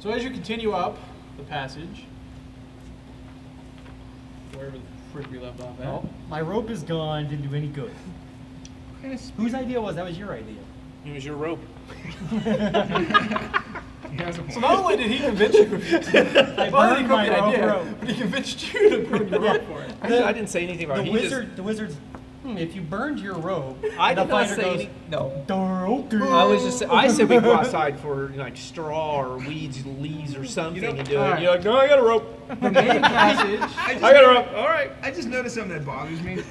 So as you continue up the passage, wherever the frick we left off at. Oh, my rope is gone. Didn't do any good. Whose idea was that? Was your idea? It was your rope. So not only did he convince you, I burned my rope. but he convinced you to burn your rope for it. I didn't say anything about it. The wizard's. If you burned your rope, I the did not fighter say goes, any, no. Okay. I was just. I said we go outside for like straw or weeds, leaves or something, and do it. right. You're like, no, I got a rope. The main passage. I got a rope. All right. I just noticed something that bothers me.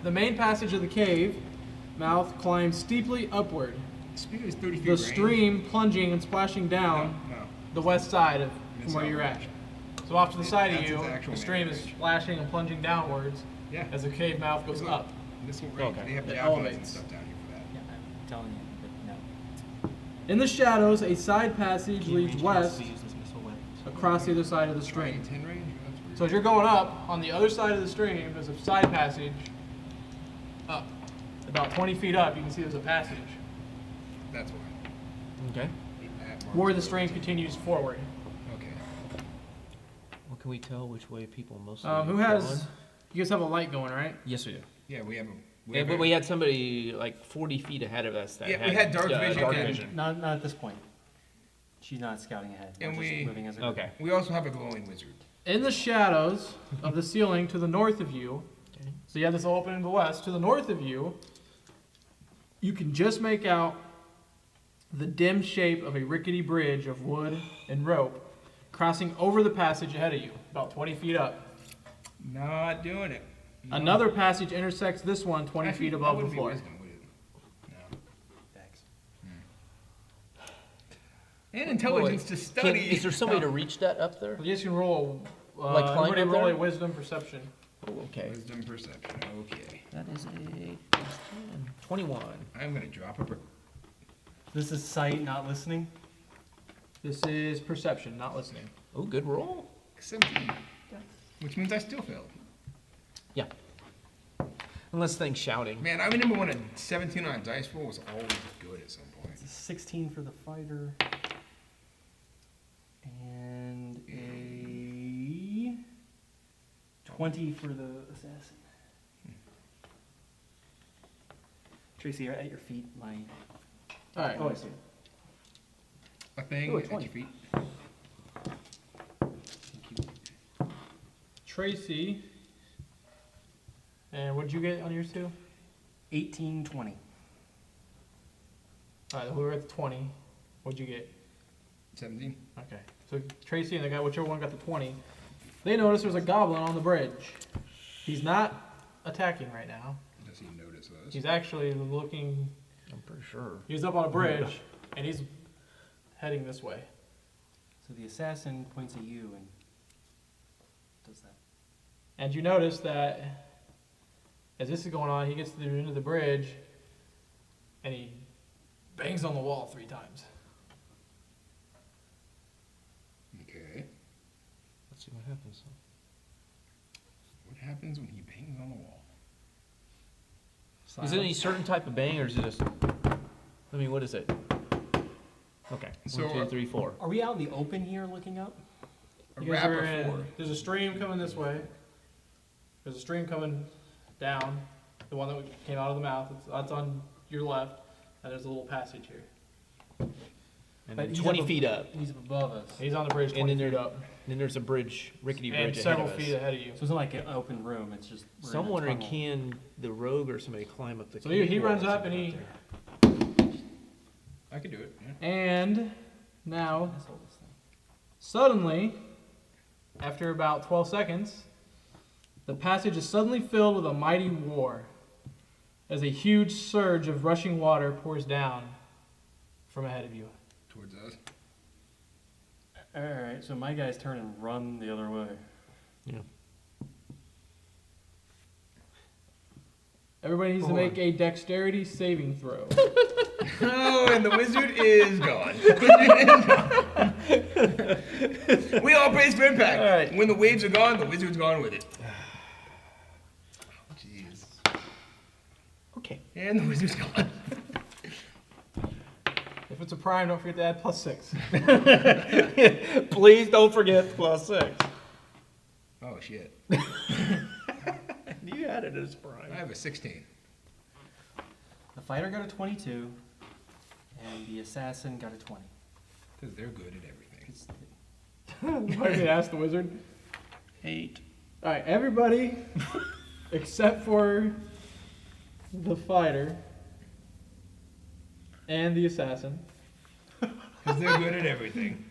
The main passage of the cave mouth climbs steeply upward. Speed is 30 feet. The stream plunging and splashing down the west side of from where you're at. So off to the side of you, the stream is splashing and plunging downwards as the cave mouth goes up. This will range. They have It javelins and elevates. stuff down here for that. Yeah, I'm telling you, but no. In the shadows, a side passage leads west across the other side of the stream. 10 range? So as you're going up, on the other side of the stream, there's a side passage up. About 20 feet up, you can see there's a passage That's why. Okay. where the stream continues forward. Okay. Well, can we tell which way people mostly Who has... You guys have a light going, right? Yes, we do. Yeah, we have a. Yeah, but we had somebody like 40 feet ahead of us that Yeah, we had dark vision dark and- vision. Not at this point. She's not scouting ahead. And We're just we- moving as a group. Okay. We also have a glowing wizard. In the shadows of the ceiling to the north of you, so you have this open in the west, to the north of you, you can just make out the dim shape of a rickety bridge of wood and rope crossing over the passage ahead of you, about 20 feet up. Not doing it. No. Another passage intersects this one 20 Actually, feet that above the wouldn't be floor. wisdom, would it? No. Thanks. And intelligence to study. Is there some way to reach that up there? You just can roll, Like climb everybody up roll there? a wisdom perception. Oh, okay. Wisdom perception. Okay. That is a 21. I'm gonna drop a brick. This is sight, not listening. This is perception, not listening. Oh, good roll. 17. Which means I still failed. Yeah. Unless things shouting. Man, I remember when a 17 on a dice roll was always good at some point. It's a 16 for the fighter. And a 20 for the assassin. Tracy, at your feet, my... All right. Oh, I see it. A thing Oh, a at 20. your feet. Thank you. Tracy. And what did you get on yours too? 18, 20. All right, we were at the 20. What'd you get? 17. Okay. So Tracy and the guy, whichever one got the 20, they notice there's a goblin on the bridge. He's not attacking right now. Does he notice us? He's actually looking. I'm pretty sure. He's up on a bridge, and he's heading this way. So the assassin points at you and does that. And you notice that as this is going on, he gets to the end of the bridge, and he bangs on the wall 3 times. Okay. Let's see what happens. What happens when he bangs on the wall? Is it any certain type of bang, or is it just? I mean, what is it? Okay. So, 1, 2, 3, 4. Are we out in the open here looking up? A You guys rap are or in- 4? There's a stream coming this way. There's a stream coming down, the one that came out of the mouth. That's on your left, and there's a little passage here. And But then he's 20 up feet up. He's above us. He's on the bridge 20 And then feet up, Then there's a bridge, rickety bridge and ahead several of us. feet ahead of you. So it's not like an open room, it's just... we're So I'm in a wondering, tunnel. can the rogue or somebody climb up the So he cave runs wall or up and something he... out there? I could do it. Yeah. And now, Let's hold this thing. suddenly, after about 12 seconds, the passage is suddenly filled with a mighty roar as a huge surge of rushing water pours down from ahead of you. Towards us. Alright, so my guys turn and run the other way. Yeah. Everybody needs to make a dexterity saving throw. Oh, and the wizard is gone. We all brace for impact. All right. When the waves are gone, the wizard's gone with it. Oh, jeez. Okay. And the wizard's gone. If it's a prime, don't forget to add +6. Please don't forget +6. Oh shit. You had it as prime. I have a 16. The fighter got a 22, and the assassin got a 20. Because they're good at everything. It's- Why did I ask the wizard? 8. All right, everybody, except for the fighter and the assassin, Because they're good at everything.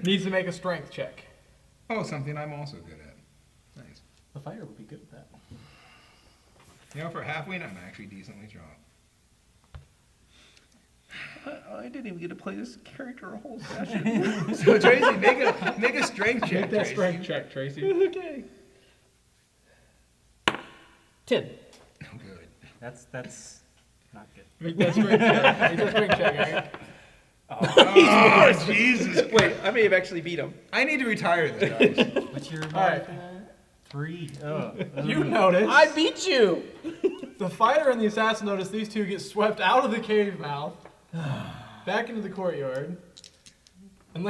needs to make a strength check. Oh, something I'm also good at. Nice. The fighter would be good at that. You know, for halfway, I'm actually decently strong. I didn't even get to play this character a whole session. So Tracy, make a strength check. Make that Tracy. strength check, Tracy. Okay. 10. Oh, good. That's not good. Make that strength check. Make that strength check, Eric. Oh, Jesus. Wait, I may have actually beat him. I need to retire the dice. What's your right. 3? You notice I beat you! the fighter and the assassin notice these two get swept out of the cave mouth, back into the courtyard, and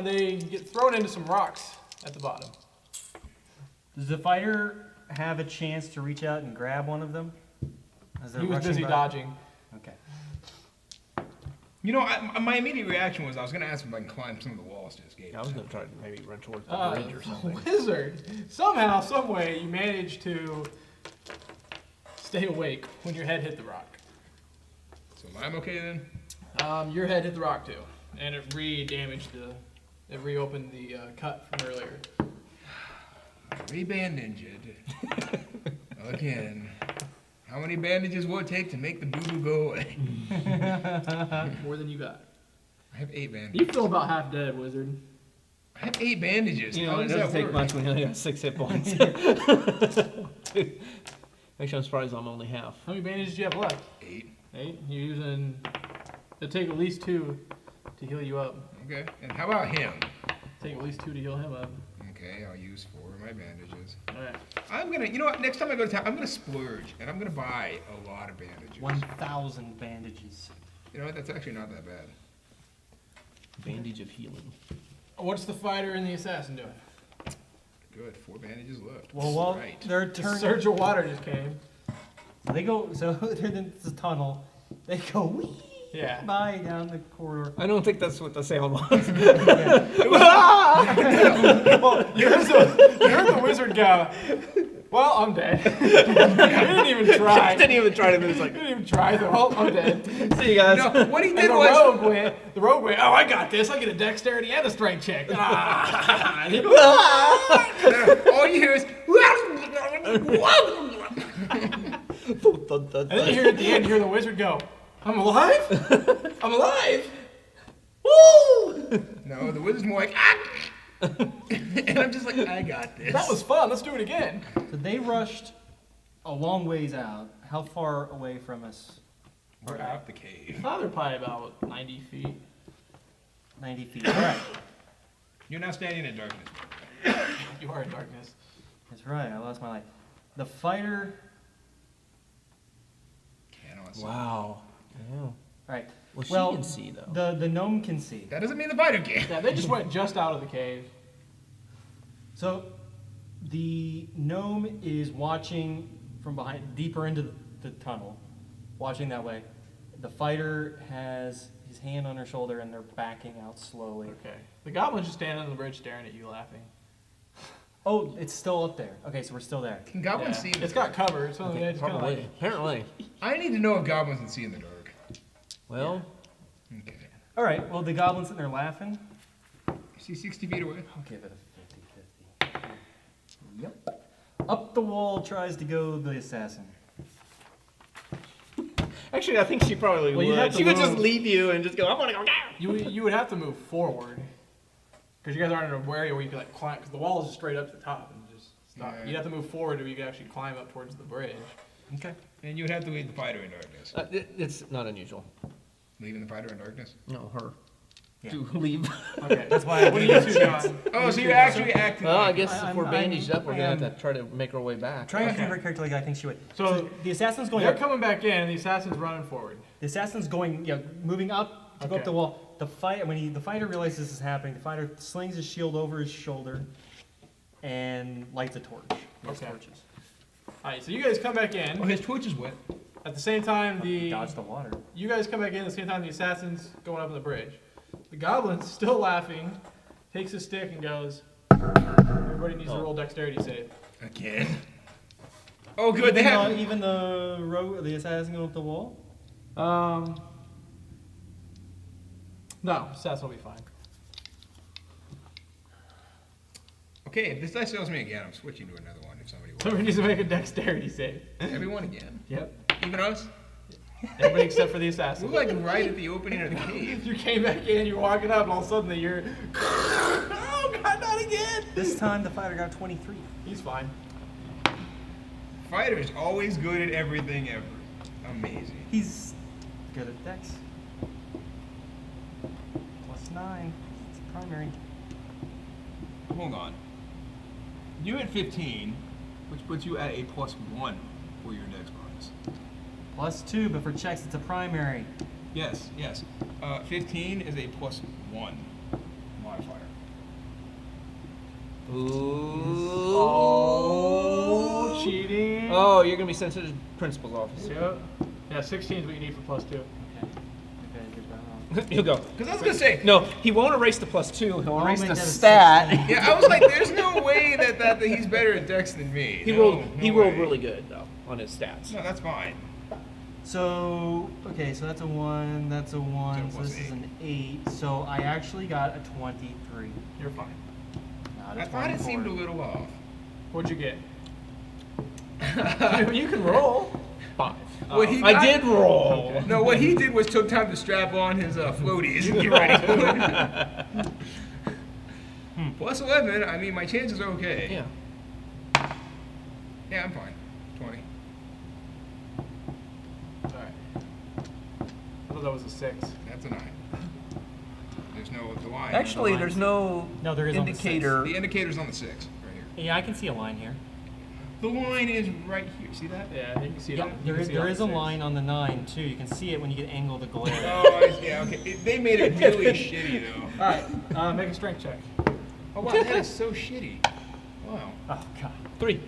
they get thrown into some rocks at the bottom. Does the fighter have a chance to reach out and grab one of them? As they're He was rushing busy by? dodging. Okay. You know, my immediate reaction was I was going to ask if I can climb some of the walls to escape. I was going to try to maybe run towards the bridge or something. Wizard, somehow, some way, you managed to stay awake when your head hit the rock. So am I okay then? Your head hit the rock too, and it it reopened the cut from earlier. Re-bandaged. Again. How many bandages will it take to make the boo-boo go away? More than you got. I have 8 bandages. You feel about half dead, Wizard. I have 8 bandages. You know, How it does doesn't that take work? much when you only got 6 hit points. Actually, I'm surprised I'm only half. How many bandages do you have left? 8. 8. You're using. It'll take at least 2 to heal you up. Okay. And how about him? Take at least 2 to heal him up. Okay, I'll use 4 of my bandages. All right. I'm gonna, you know what? Next time I go to town, I'm gonna splurge and I'm gonna buy a lot of bandages. 1,000 bandages. You know what? That's actually not that bad. Bandage of healing. What's the fighter and the assassin doing? Good. 4 bandages left. Well, while right. they're The turning, surge of water just came. they go. So they're in this tunnel. They go wee Yeah. by down the corridor. I don't think that's what the sound was. You heard the wizard go, well, I'm dead. You didn't even try. I didn't even try to move. It's You like, didn't even try. So, well, I'm dead. see you guys. No, what he And did the was. rogue went, oh, I got this. I get a dexterity and a strength check. Ah. And he- All you hear is. And then you hear at the end, you hear the wizard go, I'm alive? I'm alive? Woo! No, the wizard's more like. Ah! And I'm just like, I got this. That was fun. Let's do it again. So they rushed a long ways out. How far away from us? We're out the cave. They're probably about 90 feet. 90 feet. All right. You're now standing in darkness. You are in darkness. That's right. I lost my life. The fighter. Cannot see. Wow. Yeah. Right. Well, she Well, can see, though. The gnome can see. That doesn't mean the fighter can. Yeah, they just went just out of the cave. So the gnome is watching from behind, deeper into the tunnel, watching that way. The fighter has his hand on her shoulder and they're backing out slowly. Okay. The goblin's just standing on the bridge staring at you laughing. Oh, it's still up there. Okay, so we're still there. Can goblins Yeah. see in the It's dark? got cover. It's on the edge. It's kinda Probably. like, Apparently. I need to know if goblins can see in the dark. Well, Okay. All right, well, the goblin's sitting there laughing. Is he 60 feet away? I'll give it a 50-50. Yep. Up the wall tries to go the assassin. actually, I think she probably Well, you'd have would. to She would just move. leave you and just go, I'm going to go down. you would have to move forward. Because you guys aren't in an area where you can like climb. Because the wall is just straight up to the top and just stop. Yeah. You'd have to move forward so you could actually climb up towards the bridge. Okay. And you would have to leave the fighter in darkness. It's not unusual. Leaving the fighter in darkness? No, her. Yeah. To leave. Okay, that's why. What are you two doing? Oh, so you're actually acting Well, I like guess I'm- if we're bandaged up, we're I going to am- have to try to make our way back. Trying to Okay. do her character like I think she would. So the assassin's going They're up. coming back in. The assassin's running forward. The assassin's going, moving up to go up the wall. The fighter realizes this is happening, the fighter slings his shield over his shoulder and lights a torch. He has torches. Alright, so you guys come back in. Oh, his torch is wet. At the same time, Dodge the water. you guys come back in at the same time the assassin's going up on the bridge. The goblin's still laughing, takes his stick and goes, everybody needs to roll dexterity save. Again. Oh, good. They have. Even the assassin going up the wall? No, assassin will be fine. Okay, if this dice fails me again, I'm switching to another one if somebody wants. Somebody needs to make a dexterity save. Everyone again. Yep. Even us? Everybody except for the assassin. We're like right at the opening of the cave. You came back in, you're walking up, and all of a sudden you're... Oh, God, not again! This time the fighter got 23. He's fine. Fighter is always good at everything ever. Amazing. He's good at dex. +9. It's primary. Hold on. You had 15, which puts you at a +1 for your dex bonus. +2, but for checks it's a primary. Yes, yes. 15 is a +1 modifier. Ooh. Oh, cheating. Oh, you're gonna be sent to the principal's office. Yep. Yeah, 16 is what you need for +2. Okay. He'll go. Because I was gonna say, No, he won't erase the +2. He'll erase make the that a stat. yeah, I was like, there's no way that he's better at dex than me. He No, rolled. no He rolled way. really good though on his stats. No, that's fine. So, okay, so that's a 1, that's a 1, so plus this is 8. an 8. So I actually got a 23. You're fine. Not a I thought it 24. seemed a little off. What'd you get? You can roll. 5. What he I got- did roll. No, what he did was took time to strap on his floaties and get ready for it. +11, I mean, my chances are okay. Yeah. Yeah, I'm fine. 20. Alright. I thought that was a 6. That's a 9. There's no the line. Actually, there's no, No, there is on the indicator. The indicator's on the 6 right here. Yeah, I can see a line here. The line is right here. See that? Yeah, you can see it. Yeah, on- you there can is see it on a the 6. line on the 9 too. You can see it when you get angle the glare. Oh, yeah, okay. They made it really shitty though. Alright, make a strength check. Oh wow, that is so shitty. Wow. Oh god. 3.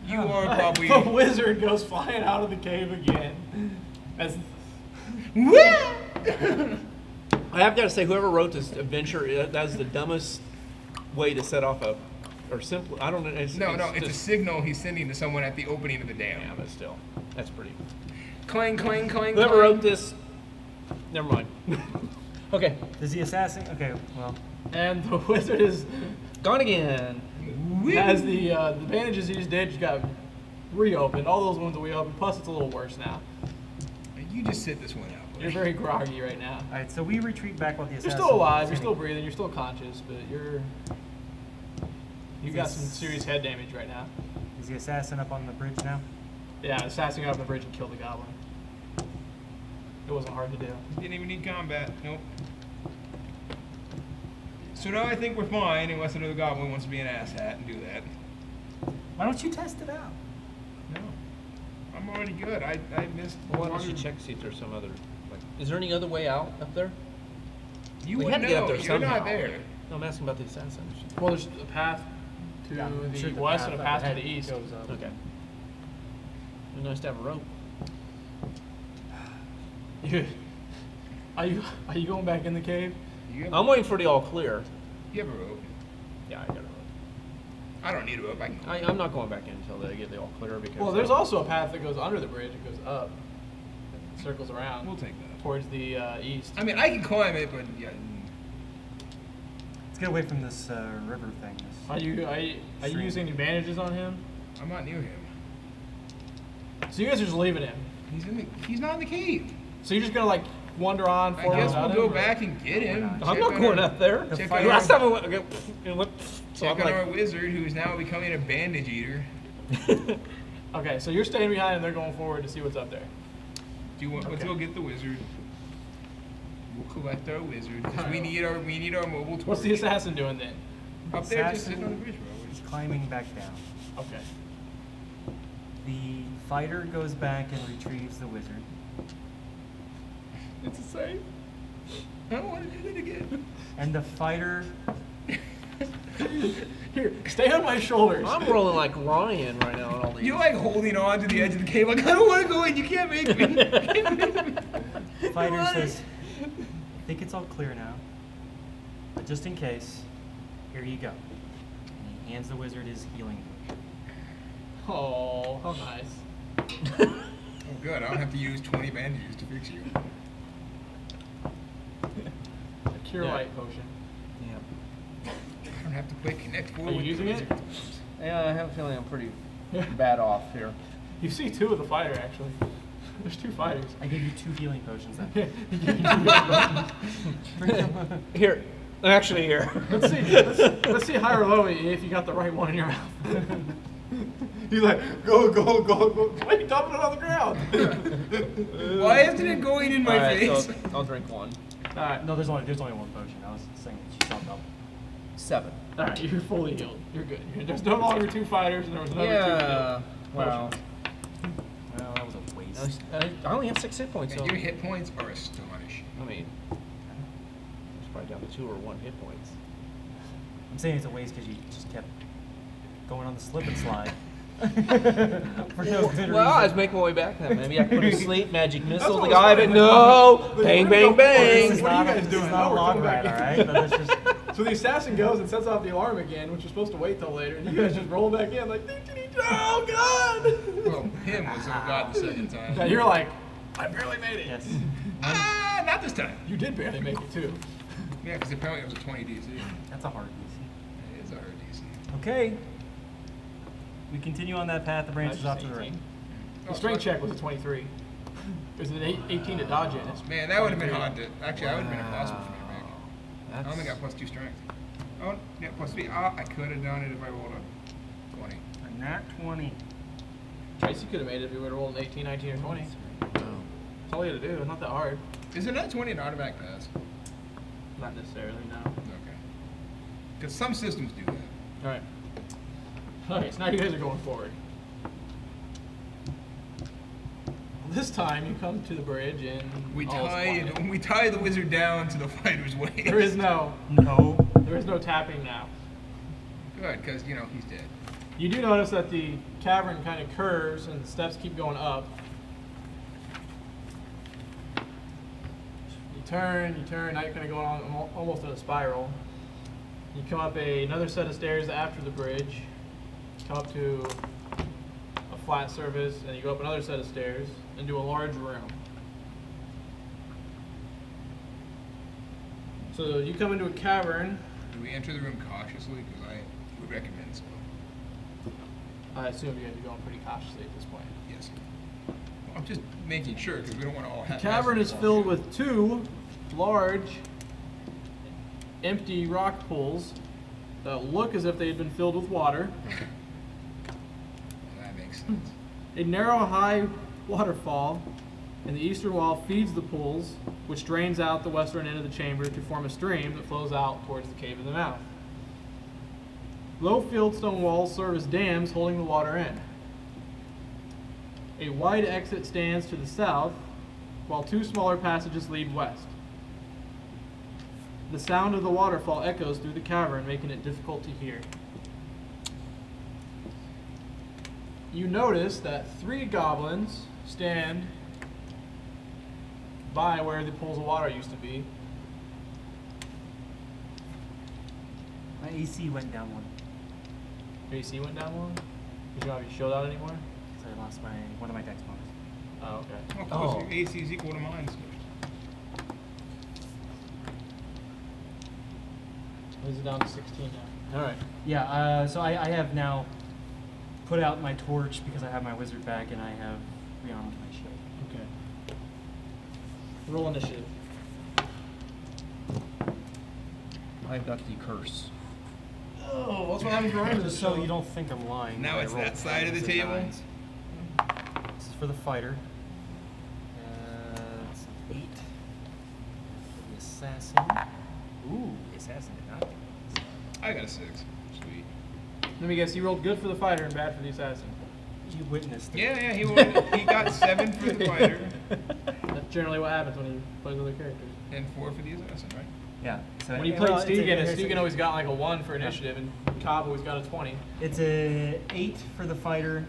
You are probably. The wizard goes flying out of the cave again. As I have got to say, whoever wrote this adventure, that's the dumbest way to set off or simple. I don't know. It's It's a just, signal he's sending to someone at the opening of the Yeah, dam. but still, that's pretty. Clang, clang, clang. Whoever clang. wrote this, never mind. Okay, Does the assassin? Okay, well. and the wizard is gone again. has the bandages he just did just got reopened. All those wounds are reopened. Plus, it's a little worse now. You just sit this one out. buddy. You're very groggy right now. All right, so we retreat back while the You're assassin. still alive. You're is still hitting. breathing. You're still conscious, but you got some serious head damage right now. Is the assassin up on the bridge now? Yeah, assassin got up the bridge and killed the goblin. It wasn't hard to do. Didn't even need combat. Nope. So now I think we're fine, unless another goblin wants to be an asshat and do that. Why don't you test it out? No. I'm already good. I missed. Why don't you check see if there's some other? Like, is there any other way out up there? You We would had to know. get up there You're somehow. not there. No, I'm asking about the assassin. Well, there's a path to Yeah, I'm the sure the west path and a up path to ahead the east. goes up. Okay. It'd be nice to have a rope. Are you going back in the cave? You have, I'm waiting for the all clear. you have a rope. Yeah, I got a rope. I don't need a rope. I can. I'm not going back in until they get the all clear because. Well, there's also a path that goes under the bridge. It goes up, it circles around We'll take that. towards the east. I mean, I can climb it, but yeah. Let's get away from this river thing. This Are you stream. using any bandages on him? I'm not near him. So you guys are just leaving him. He's not in the cave. So you're just gonna like wander on I forward guess we'll without go him, or- back and get him. not? I'm Check not on going our- up there. The Check fight- on Last our, time I went, I go, and went. So check I'm on like, our wizard, who's now becoming a bandage eater. Okay, so you're staying behind and they're going forward to see what's up there. Do you want? Let's Okay. go get the wizard. We'll collect our wizard because we need our mobile torch. What's the assassin doing then? Up there, just Assassin sitting on the bridge, is bro. climbing back down. Okay. The fighter goes back and retrieves the wizard. It's the same. I don't want to do that again. And the fighter. Here, stay on my shoulders. I'm rolling like Ryan right now on all these. You're like holding on to the edge of the cave, like, I don't want to go in, you can't make me. Fighter says, I think it's all clear now. But just in case, here you go. And he hands the wizard his healing potion. Oh, how nice. Oh, good, I don't have to use 20 bandages to fix you. A cure Yeah. light potion. Yeah. I don't have to play Connect 4 Are you with using the it? wizard. Yeah, I have a feeling I'm pretty bad off here. You see two of the fighter, actually. There's two fighters. I give you 2 healing potions then. Here, actually here. Let's see. Let's see high or low if you got the right one in your mouth. He's like, go. Wait, dump it on the ground. Why isn't it going in my Alright, face? so I'll drink one. All right, No, there's only 1 potion. I was saying that she jumped up. 7. all right, you're fully healed. You're good. There's no longer 2 fighters, and there was another 2 Yeah. Wow. potions. Well, that was a waste. I only have 6 hit points. Man, So your hit points are astonishing. I mean, it's probably down to 2 or 1 hit points. I'm saying it's a waste because you just kept going on the slip and slide. For no good Well, I was reason. making my way back then. Maybe I put a sleep magic missile what the was guy, funny. but no! Like, Bang, where do you bang, go? bang! What are you guys doing? It's not Oh, a we're log coming ride, back. alright? But that's just... So the assassin goes and sets off the alarm again, which you're supposed to wait till later, and you guys just roll back in like, oh god! Well, him was oh god the second time. Yeah, you're like, I barely made it. Yes. Ah, not this time. You did barely make it too. Yeah, because apparently it was a 20 DC. That's a hard DC. It is a hard DC. Okay. We continue on that path that branches off to the right. The strength check was a 23. There's an 18 to dodge in it. Man, that would have been hard to. Actually, that would have been impossible for me to make. I That's... only got +2 strength. Oh, yeah, +3. Ah, I could have done it if I rolled a 20. A nat 20. Tracy could have made it if you would have rolled an 18, 19, or 20. That's all you had to do. It's not that hard. Is it not 20 an automatic pass? Not necessarily, no. Okay. Because some systems do that. Alright. Alright, so now you guys are going forward. This time you come to the bridge and We all is quiet. tie the wizard down to the fighter's waist. There is no tapping now. Good, because you know he's dead. You do notice that the cavern kind of curves and the steps keep going up. You turn, now you're kind of going on almost in a spiral. You come up another set of stairs after the bridge, come up to a flat surface, and you go up another set of stairs into a large room. So you come into a cavern. Do we enter the room cautiously? Because I would recommend so. I assume you guys are going pretty cautiously at this point. Yes. I'm just making sure because we don't want to all The have. cavern is filled with 2 large, empty rock pools that look as if they had been filled with water. That makes sense. A narrow, high waterfall in the eastern wall feeds the pools, which drains out the western end of the chamber to form a stream that flows out towards the cave of the mouth. Low fieldstone walls serve as dams holding the water in. A wide exit stands to the south, while 2 smaller passages lead west. The sound of the waterfall echoes through the cavern, making it difficult to hear. You notice that 3 goblins stand by where the pools of water used to be. My AC went down 1. Your AC went down 1? You don't have your shield out anymore? So I lost one of my dex bonus. Oh, okay. Of course, your AC is equal to mine. So. Is it down to 16 now? Alright. Yeah, so I have now put out my torch because I have my wizard back and I have rearmed my shield. Okay. Roll initiative. I've got the curse. Oh, what's what happens for Just so you don't think I'm lying. Now I it's rolled that side of the 10s and table? 9s. This is for the fighter. It's 8. For the assassin. Ooh, the assassin did not. I got a 6. Sweet. Let me guess, you rolled good for the fighter and bad for the assassin. You witnessed it. Yeah, he got 7 for the fighter. generally what happens when he plays other characters. And 4 for the assassin, right? Yeah. So When you well, played it's a- Stegan, it's a- Stegan always got like a 1 for initiative, and Cobb always got a 20. It's a 8 for the fighter,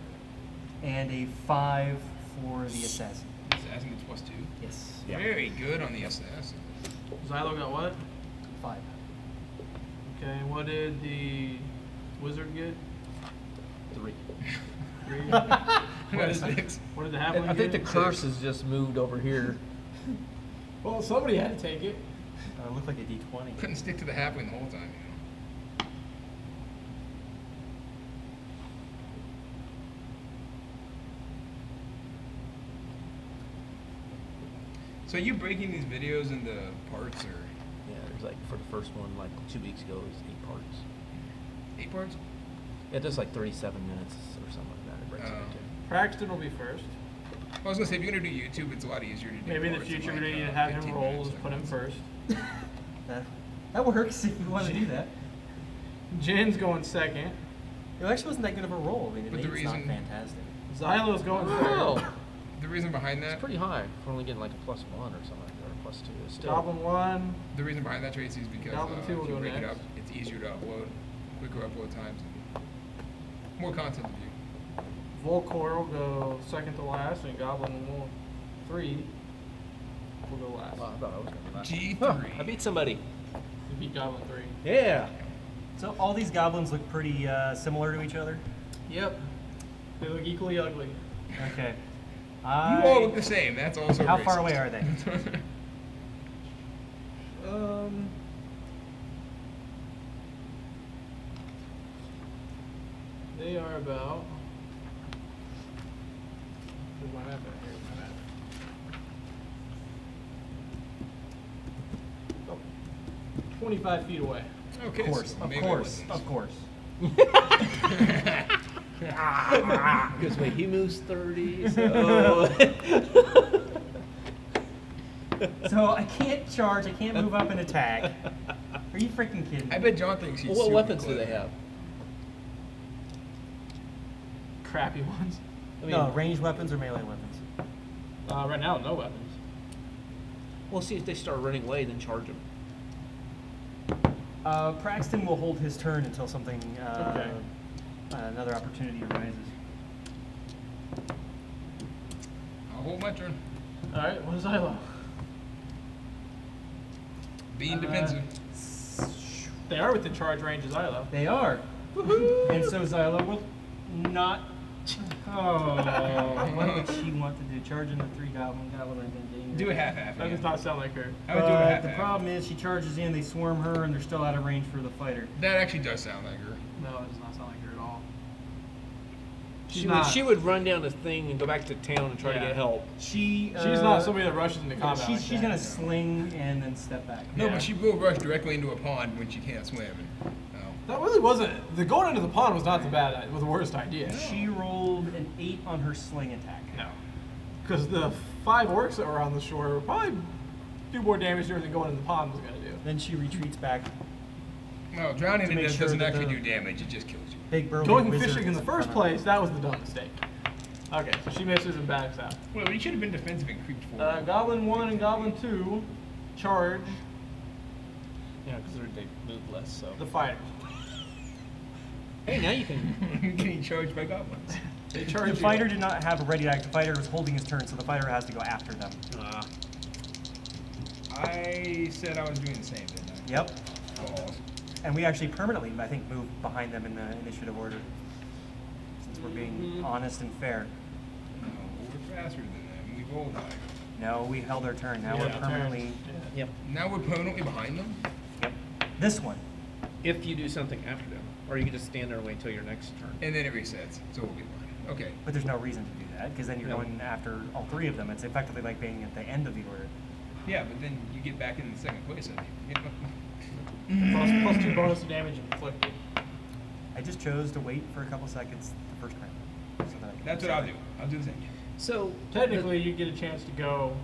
and a 5 for the assassin. Assassin gets +2. Yes. Very good on the assassin. Xylo got what? 5. Okay, what did the wizard get? 3. 3. Got a 6. What did the halfling I think the get? curse has just moved over here. Well, somebody had to take it. It looked like a D20. Couldn't stick to the halfwing the whole time, you know. So are you breaking these videos into parts or Yeah, there's like for the first one, like 2 weeks ago, it was 8 parts. 8 parts? Yeah, just like 37 minutes or something like that. It breaks it Oh. into. Braxton will be first. I was gonna say if you're gonna do YouTube, it's a lot easier to do. Maybe in the parts future like, we need to have him 15 roll. minutes, Just put him 20 first. That works if you want to do that. Jin's going second. It actually wasn't that good of a roll. I mean, But it's the not reason- fantastic. Xylo's going third. Oh, The reason behind it's that, pretty high for only getting like a +1 or something like that, or +2. It's still. Goblin 1. the reason behind that, Tracy, is because Goblin if 2 will you go break it next. up, it's easier to upload, quicker upload times, and more content to view. Volcor will go second to last, and Goblin 3 will go last. Wow, I thought I was gonna be last. G3. I beat somebody. You beat Goblin 3. Yeah. So all these goblins look pretty similar to each other. Yep. They look equally ugly. Okay. You all look the same. That's also How racist. far away are they? They are about. Where's my map at? Here's my map. Oh, 25 feet away. Okay, Of course. so Of melee course. weapons. Of course. Because wait, he moves 30, so. So I can't charge. I can't move up and attack. Are you freaking kidding me? I bet John thinks he's Well, what super weapons do they clever. have? Crappy ones. I mean, No, ranged weapons or melee weapons? Right now, no weapons. Well, see if they start running away, then charge them. Praxton will hold his turn until something, Okay. another opportunity arises. I'll hold my turn. Alright, what is Xylo? Being defensive. They are within charge range of Xylo. They are. And so Xylo will not. Oh, what would she want to do? Charge into 3 goblin, I think. Danger. Do a half-half. That does not sound like her. I would do a But half-half. the problem is she charges in, they swarm her, and they're still out of range for the fighter. That actually does sound like her. No, it does not sound like her at all. She would run down the thing and go back to town and try to Yeah. get help. She's She's not somebody that rushes into combat. like She's that. gonna sling and then step back. No, Yeah. but she will rush directly into a pond when she can't swim. And, That really wasn't. The going into the pond was not the bad. Was the worst idea. She rolled an 8 on her sling attack. No. Because the 5 orcs that were on the shore would probably do more damage to her than going into the pond was gonna do. Then she retreats back. no, drowning To in make this sure doesn't that actually the- do damage. It just kills you. Big burly Going wizard fishing in is the first front of her. place, that was the dumb mistake. Okay, so she misses and backs out. Well, he should have been defensive and creeped forward. Goblin 1 and Goblin 2 charge Yeah, because they move less, so. the fighters. Hey, now you can. Getting charged by goblins. They charge The you. fighter did not have a ready act. The fighter was holding his turn, so the fighter has to go after them. I said I was doing the same, didn't I? Yep. Oh. And we actually permanently, I think, moved behind them in the initiative order. Since we're being honest and fair. No, we're faster than them. We rolled higher. No, we held our turn. Now we're Yeah, permanently. turns. Yep. Now we're permanently behind them? Yep. This one. If you do something after them, or you can just stand there and wait until your next turn. And then it resets, so we'll be fine. Okay. But there's no reason to do that, because then you're No. going after all 3 of them. It's effectively like being at the end of the order. Yeah, but then you get back in the second place, I think. Plus 2 bonus to damage inflicted. I just chose to wait for a couple seconds the first round. So that I could That's do what I'll something. do. I'll do the same. So Technically, you get a chance to go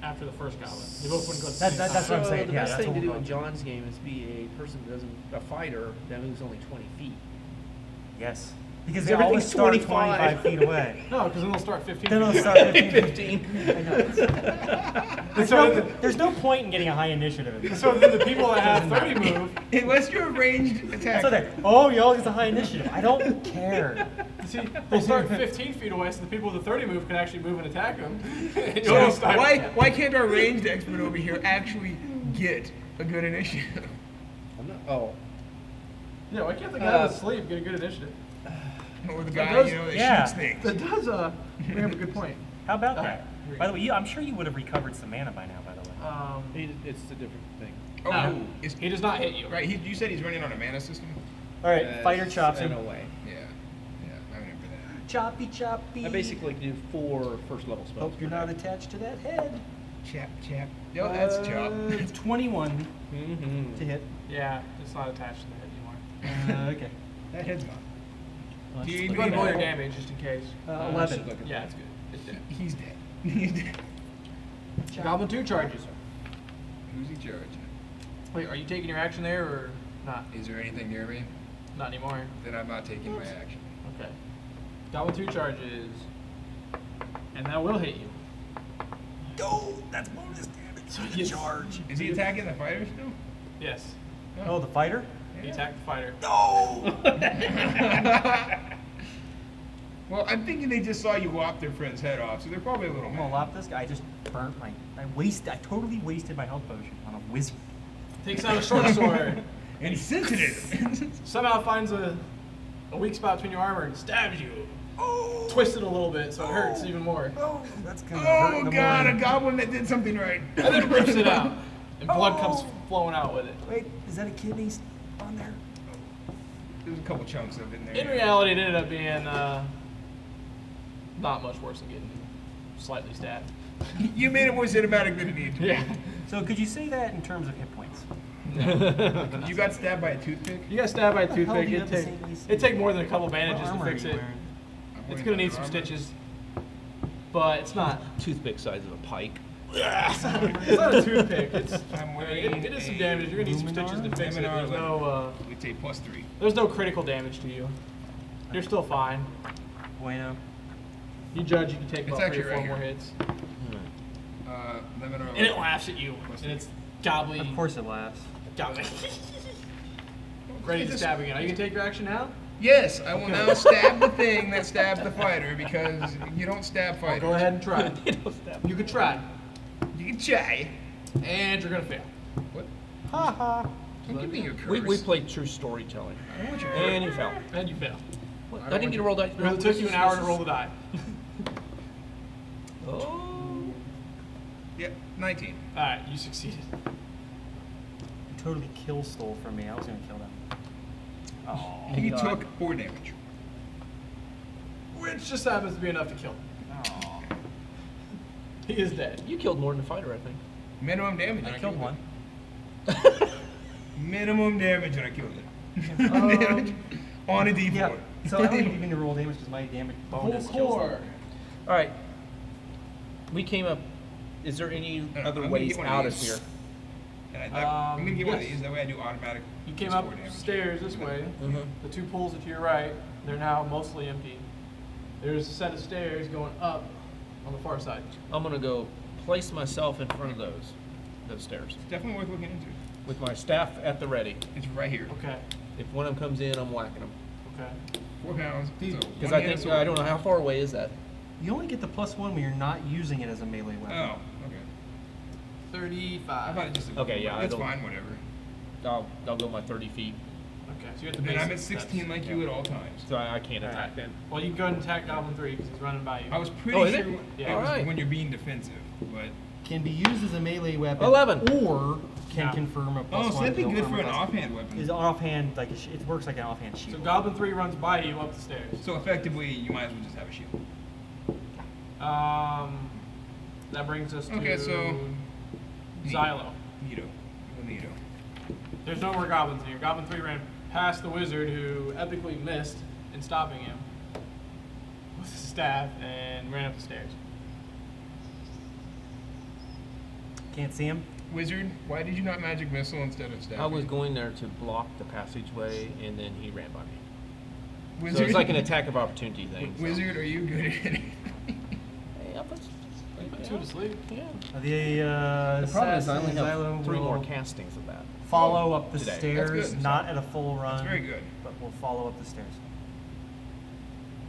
after the first goblin. They both wouldn't go at the same That's time. what I'm saying. The Yeah, best that's thing what to we're do in going John's game is be a person that doesn't, a fighter that moves only 20 feet. Yes. Because they Everything's always start 25. 25 feet away. No, because then they'll start 15 Then feet. they'll start 15 feet. 15. I know. There's no point in getting a high initiative. So then the people that have 30 move, Unless you're a ranged attack. So that, oh, you always get a high initiative. I don't care. see, they'll start 15 feet away, so the people with the 30 move can actually move and attack them. So why can't our ranged expert over here actually get a good initiative? Oh. Yeah, why can't the guy asleep get a good initiative? Or the That guy, does- that yeah. shoots things. That does, we have a good point. How about that? By the way, I'm sure you would have recovered some mana by now, by the way. It's a different thing. Oh, No. is- He does not hit you. right. You said he's running on a mana system. All right, fighter chops in him. a way. Yeah, I remember that. Choppy, choppy. I basically do 4 first level spells. Hope you're per not day. attached to that head. Chap. No, that's chop. 21 Mhm. to hit. Yeah, it's not attached to the head anymore. Okay. That head's gone. Do you Go even ahead and roll your know? damage just in case. 11. Yeah, it's good. It's dead. He's dead. He's dead. Goblin 2 charges. Who's he charging? Wait, are you taking your action there or not? Is there anything near me? Not anymore. Then I'm not taking my action. Okay. Goblin 2 charges. And that will hit you. Oh, that's bonus damage. So you charge. Is he attacking the fighter still? Yes. Oh, the fighter? He attacked the fighter. No! Well, I'm thinking they just saw you lop their friend's head off, so they're probably a little I'm gonna mad. lop this guy. I just burnt my. I totally wasted my health potion on a wizard. Takes out a short sword. And he's sensitive. Somehow finds a weak spot between your armor and stabs you. Oh! Twist it a little bit so it hurts even more. Oh, that's gonna hurt in Oh the god, a morning. goblin that did something right. And then rips it out. And blood comes flowing out with it. Wait, is that a kidney on there? There's a couple chunks of it in there. In reality, it ended up being not much worse than getting slightly stabbed. You made it more cinematic than it needed to be. Yeah. So could you say that in terms of hit points? You got stabbed by a toothpick? You got stabbed by a How the hell do toothpick. you It'd have the take, same AC? it'd take more than a couple bandages What to armor are fix you it. wearing? I'm It's wearing gonna need leather some armor. stitches. But it's not. Toothpick size of a pike. It's not a toothpick. It's, I'm it wearing is some a damage. You're gonna need some Luminar? stitches to fix it. Luminar There's leather. no, It's a +3. there's no critical damage to you. You're still fine. Bueno. You judge you can take It's about 3 or actually 4 right more here. hits. Luminar And it laughs at you. And it's gobbly. Of course it laughs. Gobbly. Ready to stab again. Are you gonna take your action now? Yes, I will now stab the thing that stabs the fighter because you don't stab fighters. Go ahead and try. You can try. You can try. And you're gonna fail. What? Ha ha. Don't give me your curse. We played true storytelling. I don't want your And you fell. And you fail. What? I didn't get to roll dice. It took you an hour to roll the die. Oh. Yep, 19. Alright, you succeeded. You totally kill stole from me. I was gonna kill them. Oh. He took 4 damage. Which just happens to be enough to kill him. Oh. He is dead. You killed more than the fighter, I think. Minimum damage. I and killed one. it. Minimum damage and I killed it. Damage on a D4. Yeah. So I don't even need to roll damage because my damage Whole bonus kills core. them. All right. We came up. Is there any I'm other gonna ways get one of out of these. here? And I'm going to get one of yes. these. That way I do automatic. You came +4 damage. upstairs this way. Mm-hmm. The 2 pools to your right, they're now mostly empty. There's a set of stairs going up on the far side. I'm gonna go place myself in front of those stairs, It's definitely worth looking into. with my staff at the ready. It's right here. Okay. If one of them comes in, I'm whacking them. Okay. 4 pounds. Because I think I don't know how far away is that. You only get the +1 when you're not using it as a melee weapon. Oh, okay. 35. I thought it just. Okay, yeah, I It's don't- fine, whatever. I'll go my 30 feet, Okay, so you have to Then I'm at basic 16 stats. like you at all times. so I can't attack Alright. then. Well, you can go ahead and attack Goblin 3 because he's running by you. I was pretty Oh, is sure it? it Yeah. was Alright. when you're being defensive, but. Can be used as a melee weapon. 11. Or can Yeah. confirm a +1. Oh, so that'd be to good armor for an class. offhand weapon. Is offhand like it works like an offhand So shield. Goblin 3 runs by you up the stairs. So effectively, you might as well just have a shield. That brings us to Okay, so- Xylo. Neato. Neato. There's no more goblins in here. Goblin 3 ran past the wizard who epically missed in stopping him with his staff and ran up the stairs. Can't see him. Wizard, why did you not magic missile instead of stabbing? I was going there to block the passageway, and then he ran by me. So it's like an attack of opportunity thing. Wizard, are you good at it? Hey, I'll put Two to sleep. Yeah. The problem is I only assassin have Xylo 3 more will castings of that. follow up the Today. That's stairs, good. not at a full run. That's very good. But we'll follow up the stairs.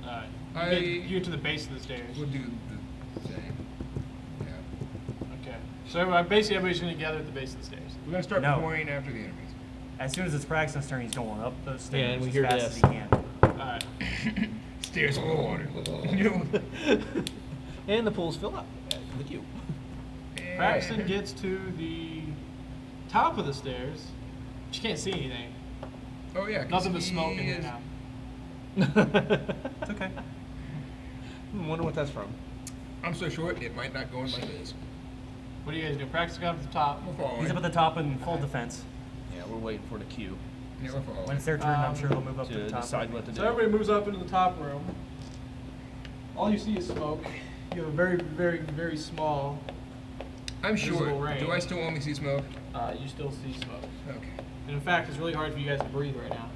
Alright. You get to the base of the stairs. We'll do the same. Yeah. Okay. So basically everybody's going to gather at the base of the stairs. We're gonna start No. pouring after the enemies. As soon as it's Braxton's turn, he's going up those stairs Yeah, and we as hear fast this. as he can. Alright. Stairs full of water. And the pools fill up with you. Braxton gets to the top of the stairs, but you can't see anything. Oh yeah. 'cause Nothing but he smoke in there is- now. It's okay. Wonder what that's from. I'm so short, it might not go in like this. What do you guys do? Practice got up to the top. We're following. He's up at the top in full defense. Yeah, we're waiting for the cue Yeah, we're following. When it's their turn, I'm sure they'll move up to to the top. decide what to do. So everybody moves up into the top room. All you see is smoke. You have a very, very, very small. I'm visible short. range. Do I still only see smoke? You still see smoke. Okay. And in fact, it's really hard for you guys to breathe right now.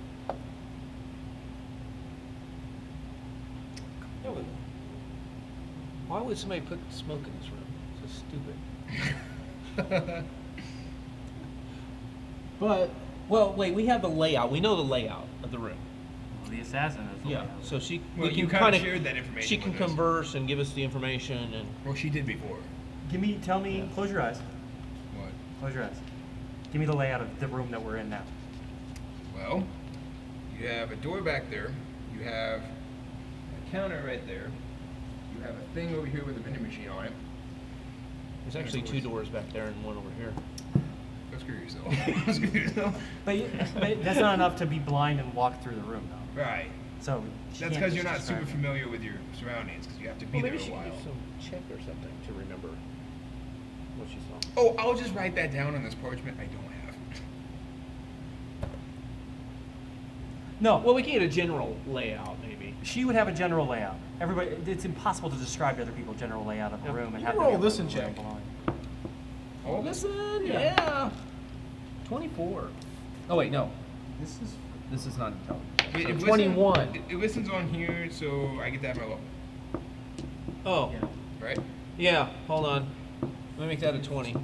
Why would somebody put smoke in this room? So stupid. But Well, wait, we have the layout. We know the layout of the room. Well, the assassin is the Yeah. layout. So she, Well, we you can kinda kind shared that information She can with us. converse and give us the information, and Well, she did before. Tell me, close your eyes. What? Close your eyes. Give me the layout of the room that we're in now. Well, you have a door back there. You have a counter right there. You have a thing over here with a vending machine on it. there's actually 2 doors back there and one over here. Go screw yourself. Go screw yourself. But that's not enough to be blind and walk through the room, though. Right. So she That's can't because you're just not super describe it. familiar with your surroundings because you have to be Well, there maybe a she while. can do some check or something to remember what she saw. Oh, I'll just write that down on this parchment I don't have. No, Well, we can get a general layout, maybe. she would have a general layout. Everybody, it's impossible to describe to other people general layout of the Yeah, room and you have roll them listen know where check. they belong. Oh, Listen, Yeah. yeah. 24. Oh wait, no. This is not intelligent. Wait, So it listens- 21. It listens on here, so I get that my level, Oh, Yeah. right? yeah. Hold on. Let me make that a 20.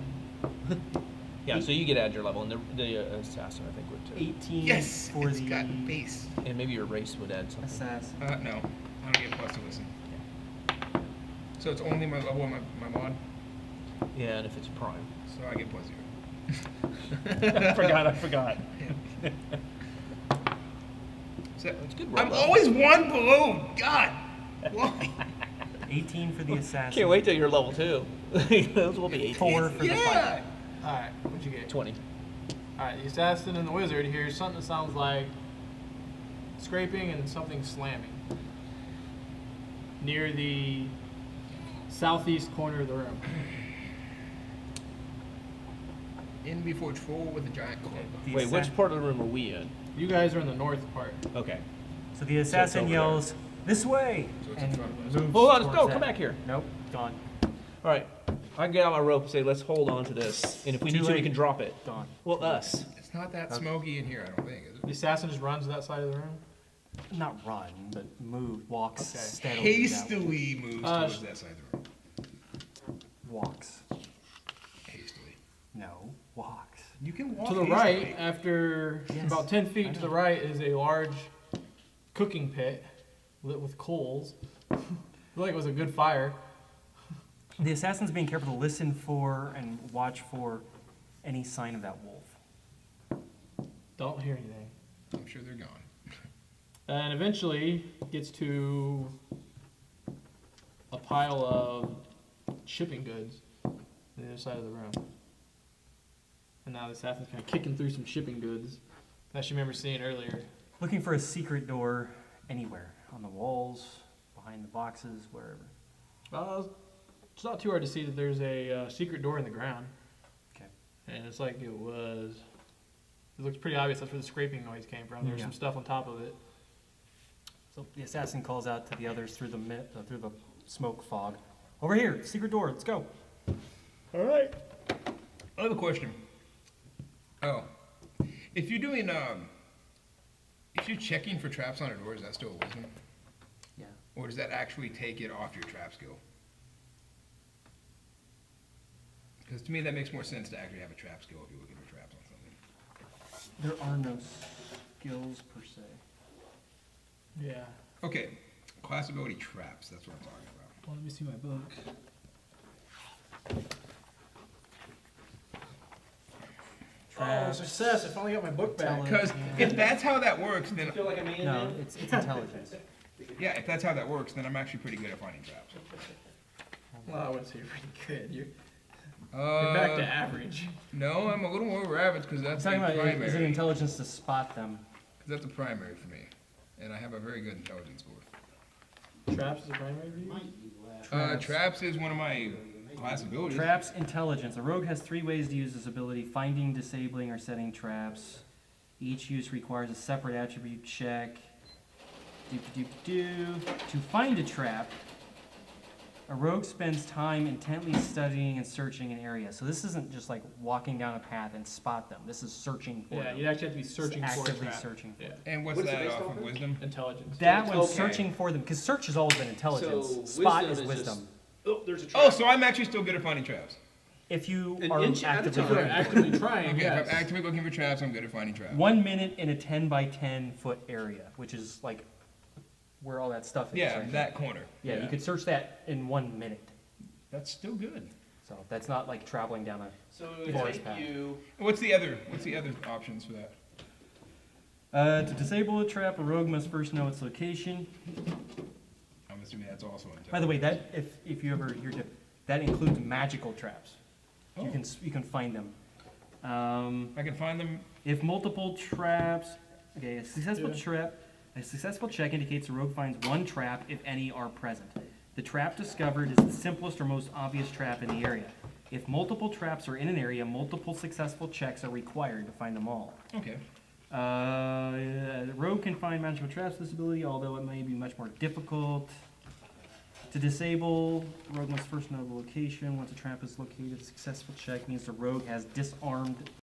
Yeah, so you get add your level, and the assassin, I think, would too. 18 Yes, for it's the got base. And maybe your race would add something. assassin. No, I don't get plus to listen. So it's only my level and my mod, Yeah, and if it's prime. so I get plus 0. I forgot. So, It's good I'm roll. always 1 below. God, why? 18 for the assassin. Can't wait till you're level 2. Those will be 18. 4 for the Yeah. fighter. alright, what'd you get? 20. Alright, the assassin and the wizard hears something that sounds like scraping and something slamming near the southeast corner of the room. Enemy forge full with a giant club. The Wait, assa- which part of the room are we in? You guys are in the north part. Okay. So the assassin over yells, "This way!" So it's in and front of us. moves Hold on, towards no, that. come back here. Nope, gone. All right. I can get out my rope and say, let's hold on to this. And if we Too need to, we late. can drop it. Gone. Well, us. It's not that smoky in here, I don't think, is The it? assassin just runs to that side of the room. Not run, but move, walks Okay. steadily. Hastily moves Uh, towards that side of the room. down. Walks. Hastily. No, walks. You can walk To the hastily. right, after Yes, about 10 I feet to the know. right, is a large cooking pit lit with coals. Looked like it was a good fire. The assassin's being careful to listen for and watch for any sign of that wolf. Don't hear anything. I'm sure they're gone. And eventually gets to a pile of shipping goods on the other side of the room. And now the assassin's kind of kicking through some shipping goods that you remember seeing earlier. Looking for a secret door anywhere. On the walls, behind the boxes, wherever. It's not too hard to see that there's a secret door in the ground. Okay. And it's like it looks pretty obvious that's where the scraping noise came from. There was Yeah. some stuff on top of it. So the assassin calls out to the others through the smoke fog. Over here, secret door, let's go. All right. I have a question. Oh, if you're doing If you're checking for traps on a door, is that still a wisdom? Yeah. Or does that actually take it off your trap skill? Because to me, that makes more sense to actually have a trap skill if you're looking for traps on something. There are no skills per se. Yeah. Okay, class ability traps, that's what I'm talking about. Well, let me see my book. Oh, Traps. success! I finally got my book back. Because if that's how that works, then, Feel like a man No, now? it's intelligence. yeah, if that's how that works, then I'm actually pretty good at finding traps. Well, I wouldn't say you're pretty good. You're back to average. No, I'm a little over average because I'm that's talking a about primary. is it intelligence to spot them? 'Cause that's a primary for me, and I have a very good intelligence score. Traps is a primary for you? Traps is one of my class abilities. Traps intelligence. A rogue has 3 ways to use this ability: finding, disabling, or setting traps. Each use requires a separate attribute check. To find a trap, a rogue spends time intently studying and searching an area. So this isn't just like walking down a path and spot them. This is searching for Yeah, them. you actually have to be searching for a Actively trap. searching for Yeah. them. And what's What is it that based off off of of? wisdom? Intelligence. That one's Okay. searching for them, because search has always been intelligence. So Spot wisdom is is wisdom. just- Oh, there's a trap. Oh, so I'm actually still good at finding traps. If you An are inch at a actively time. You're looking for actively them. trying, Okay, yes. if I'm actively looking for traps, I'm good at finding traps. 1 minute in a 10 by 10 foot area, which is like where all that stuff is. Yeah, right? that corner. Yeah, you could search that in 1 minute. That's still good. So that's not like traveling down a. So it would take you. What's the other options for that? To disable a trap, a rogue must first know its location. I'm assuming that's also intelligence. By the way, that if you ever hear that includes magical traps. Oh. You can find them. I can find them. If multiple traps, okay, a successful Yeah. check indicates the rogue finds 1 trap if any are present. The trap discovered is the simplest or most obvious trap in the area. If multiple traps are in an area, multiple successful checks are required to find them all. Okay. The rogue can find magical traps with this ability, although it may be much more difficult. To disable, rogue must first know the location. Once a trap is located, a successful check means the rogue has disarmed